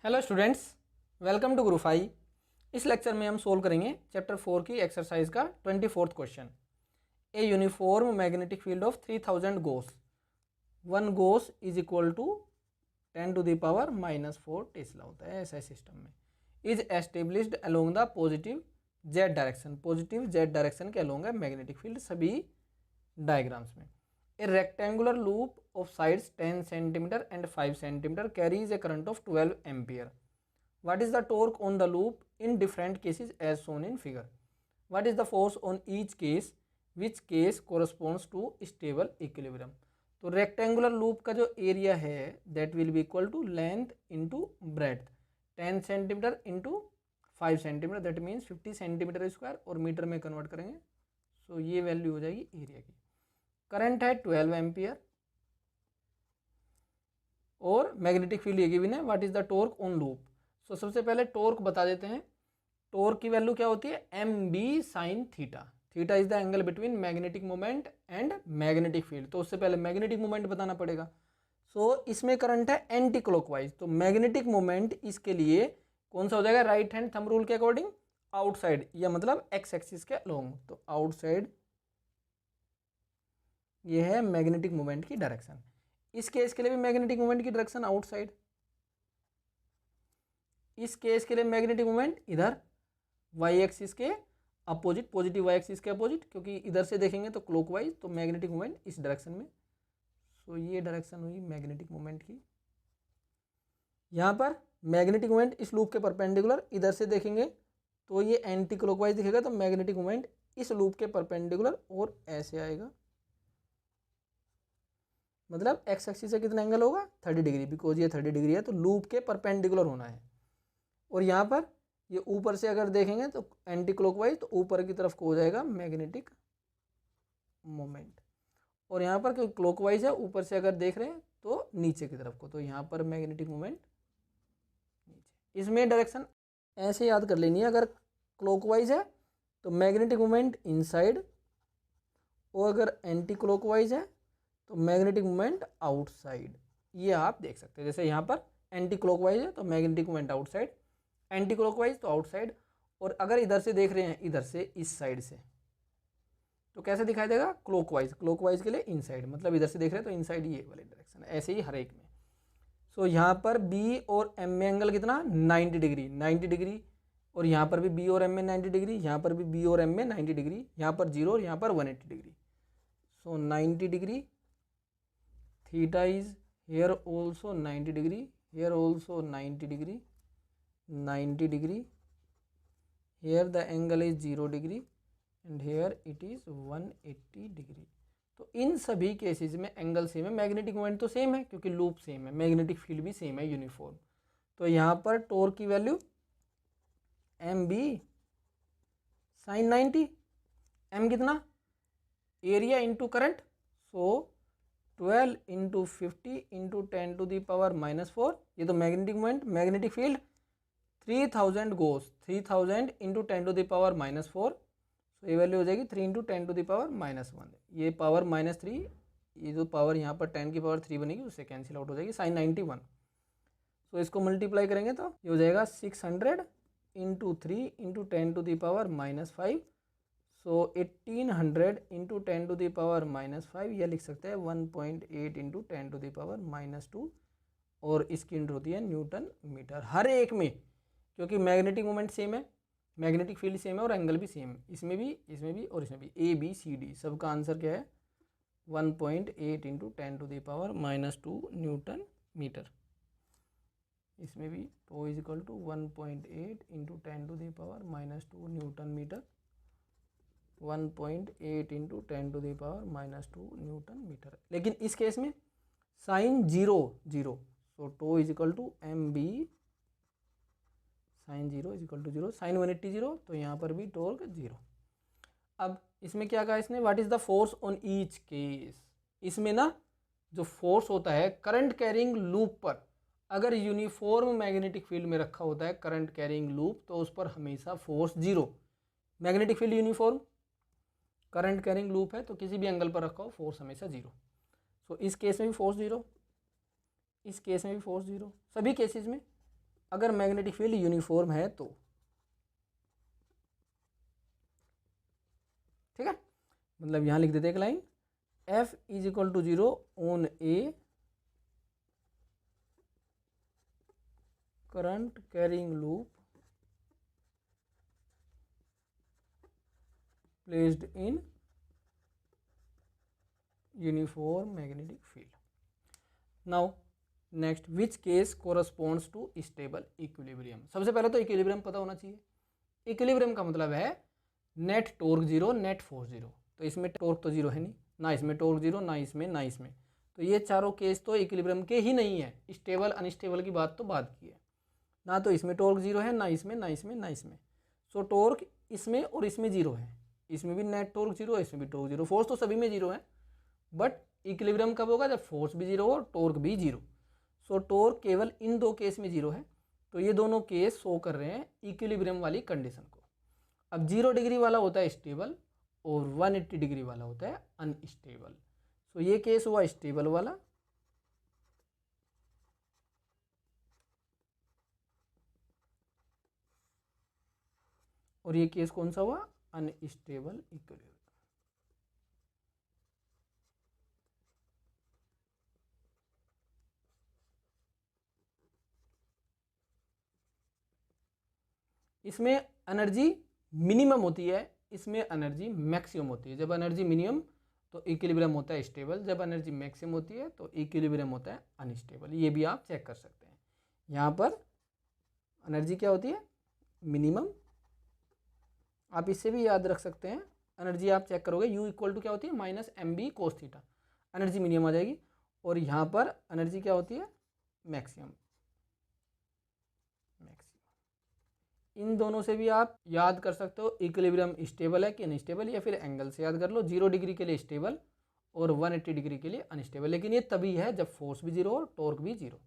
Hello students, welcome to गुरुफाई। इस lecture में हम सोल्व करेंगे चैप्टर 4 की एक्सरसाइज का 24th question. A uniform magnetic field of 3000 gauss, 1 gauss is equal to 10⁻⁻4 tesla होता है ऐसा सिस्टम में। Is established along the positive z direction, positive z direction के अलोंग है मैग्नेटिक फील्ड सभी डायग्राम्स में। A rectangular loop of sides 10 centimeter and 5 centimeter carries a current of 12 ampere. What is the torque on the loop in different cases as shown in figure? What is the force on each case? Which case corresponds to stable equilibrium? तो rectangular loop का जो area है that will be equal to length into breadth, 10 centimetre into 5 centimetre, that means 50 centimetre square, और metre में convert करेंगे so ये value हो जाएगी एरिया की। करंट है 12 एम्पियर और मैग्नेटिक फील्ड ये गिवन है। What is the torque on loop? So सबसे पहले टॉर्क बता देते हैं। टॉर्क की वैल्यू क्या होती है? M B sine theta. Theta is the angle between magnetic moment and magnetic field. तो उससे पहले मैग्नेटिक मोमेंट बताना पड़ेगा। सो इसमें करंट है एंटी क्लॉकवाइज, तो मैग्नेटिक मोमेंट इसके लिए कौन सा हो जाएगा? राइट हैंड थंब रूल के अकॉर्डिंग आउटसाइड, या मतलब एक्स एक्सिस के अलोंग। तो आउटसाइड ये है मैग्नेटिक मोमेंट की डायरेक्शन। इस केस के लिए भी मैग्नेटिक मोमेंट की डायरेक्शन आउटसाइड। इस केस के लिए मैग्नेटिक मोमेंट इधर वाई एक्सिस के अपोजिट, पॉजिटिव वाई एक्सिस के अपोजिट, क्योंकि इधर से देखेंगे तो क्लॉकवाइज, तो मैग्नेटिक मोमेंट इस डायरेक्शन में। सो ये डायरेक्शन हुई मैग्नेटिक मोमेंट की। यहाँ पर मैग्नेटिक मोमेंट इस लूप के परपेंडिकुलर, इधर से देखेंगे तो ये एंटी क्लॉकवाइज दिखेगा, तो मैग्नेटिक मोमेंट इस लूप के परपेंडिकुलर और ऐसे आएगा। मतलब एक्स एक्सिस से कितना एंगल होगा? 30 डिग्री, बिकॉज ये 30 डिग्री है तो लूप के परपेंडिकुलर होना है। और यहाँ पर ये ऊपर से अगर देखेंगे तो एंटी क्लॉकवाइज, तो ऊपर की तरफ को हो जाएगा मैग्नेटिक मोमेंट। और यहाँ पर क्योंकि क्लॉकवाइज है, ऊपर से अगर देख रहे हैं तो नीचे की तरफ को, तो यहाँ पर मैग्नेटिक मोमेंट नीचे। इसमें डायरेक्शन ऐसे याद कर लेनी है, अगर क्लॉकवाइज है तो मैग्नेटिक मोमेंट इनसाइड, और अगर एंटी क्लॉकवाइज है तो मैग्नेटिक मोमेंट आउटसाइड। ये आप देख सकते हैं, जैसे यहाँ पर एंटी क्लॉकवाइज है तो magnetic moment outside, anti clockwise तो आउटसाइड। और अगर इधर से देख रहे हैं, इधर से इस साइड से, तो कैसे दिखाई देगा? क्लॉकवाइज। क्लॉकवाइज के लिए इनसाइड, मतलब इधर से देख रहे हैं तो इनसाइड ये वाली डायरेक्शन है। ऐसे ही हर एक में। सो यहाँ पर बी और एम में एंगल कितना? 90 डिग्री, 90 डिग्री। और यहाँ पर भी बी और एम में 90 डिग्री, यहाँ पर भी बी और एम में 90 डिग्री, यहाँ पर 0 और यहाँ पर 180 degree. So 90 degree. theta is here also 90 degree, here also 90 degree, 90 degree, here the angle is 0 degree and here it is 180 degree। तो इन सभी केसेस में एंगल सेम है, मैग्नेटिक मोमेंट तो सेम है क्योंकि लूप सेम है, मैग्नेटिक फील्ड भी same है, यूनिफॉर्म। तो यहाँ पर टॉर्क की value M B sine 90, M कितना? Area into current, so 12 into 50 into 10⁻⁻4। ये तो मैग्नेटिक मोमेंट, मैग्नेटिक फील्ड 3000 गोस, 3000 इंटू 10⁻⁻4। सो ये वैल्यू हो जाएगी 3 इंटू 10⁻⁻1। ये पावर -3, ये जो पावर यहाँ पर 10 की पावर 3 बनेगी उससे कैंसिल आउट हो जाएगी, साइन 91। सो इसको मल्टीप्लाई करेंगे तो ये हो जाएगा 600 इंटू 3 इंटू 10⁻⁻5। सो 1800 इंटू 10⁻⁻5, यह लिख सकते हैं 1.8 इंटू 10⁻⁻2, और इसकी यूनिट होती है न्यूटन मीटर हर एक में, क्योंकि मैग्नेटिक मोमेंट सेम है, मैग्नेटिक फील्ड सेम है और एंगल भी सेम है, इसमें भी, इसमें भी और इसमें भी। ए बी सी डी सबका आंसर क्या है? 1.8 इंटू 10⁻⁻2 न्यूटन मीटर। इसमें भी तो is equal to 1.8 into 10⁻⁻2 newton metre, 1.8 into 10⁻⁻2 newton metre. लेकिन इस केस में sine 0 0, so tau is equal to M B sine 0 is equal to 0, sine 180 0, तो यहाँ पर भी टॉर्क 0। अब इसमें क्या कहा इसने? What is the force on each case? इसमें ना जो फोर्स होता है करंट कैरिंग लूप पर, अगर यूनिफॉर्म मैग्नेटिक फील्ड में रखा होता है करंट कैरिंग लूप, तो उस पर हमेशा force 0। Magnetic field uniform, current carrying loop है तो किसी भी एंगल पर रखा हो फोर्स हमेशा 0। सो इस केस में भी फोर्स 0, इस केस में भी फोर्स 0, सभी केसेस में अगर मैग्नेटिक फील्ड यूनिफॉर्म है तो, ठीक है। मतलब यहाँ लिख देते एक line, F is equal to 0 on a current carrying loop placed in uniform magnetic field. Now next, which case corresponds to stable equilibrium. सबसे पहले तो इक्विलिब्रियम पता होना चाहिए। इक्विलिब्रियम का मतलब है net torque zero, net force zero. तो इसमें टॉर्क तो जीरो है नहीं, ना इसमें टॉर्क जीरो, ना इसमें ना इसमें, तो ये चारों केस तो इक्विलिब्रियम के ही नहीं है। स्टेबल अनस्टेबल की बात तो बाद की है। ना तो इसमें टॉर्क जीरो है, ना इसमें ना इसमें ना इसमें। सो टॉर्क इसमें और इसमें जीरो है, इसमें भी नेट टॉर्क जीरो है, इसमें भी टॉर्क जीरो। फोर्स तो सभी में जीरो है, बट इक्विलिब्रियम कब होगा, जब फोर्स भी जीरो हो, टॉर्क भी जीरो। सो टॉर्क केवल इन दो केस में जीरो है। तो ये दोनों केस शो कर रहे हैं इक्विलिब्रियम वाली कंडीशन को। अब 0 डिग्री वाला होता है स्टेबल और 180 डिग्री वाला होता है अनस्टेबल। सो ये केस हुआ स्टेबल वाला, और ये केस कौन सा हुआ, अनस्टेबल इक्विलिब्रियम। इसमें एनर्जी मिनिमम होती है, इसमें एनर्जी मैक्सिमम होती है। जब एनर्जी मिनिमम तो इक्विलिब्रियम होता है स्टेबल, जब एनर्जी मैक्सिमम होती है तो इक्विलिब्रियम होता है अनस्टेबल। ये भी आप चेक कर सकते हैं। यहाँ पर एनर्जी क्या होती है, मिनिमम। आप इससे भी याद रख सकते हैं, एनर्जी आप चेक करोगे U इक्वल टू क्या होती है, minus MB cos theta. Energy minimum आ जाएगी। और यहाँ पर एनर्जी क्या होती है, मैक्सिमम। इन दोनों से भी आप याद कर सकते हो इक्विलिब्रियम स्टेबल है कि अनस्टेबल, या फिर एंगल से याद कर लो। 0 डिग्री के लिए स्टेबल और 180 डिग्री के लिए अनस्टेबल। लेकिन ये तभी है जब फोर्स भी जीरो और टॉर्क भी जीरो।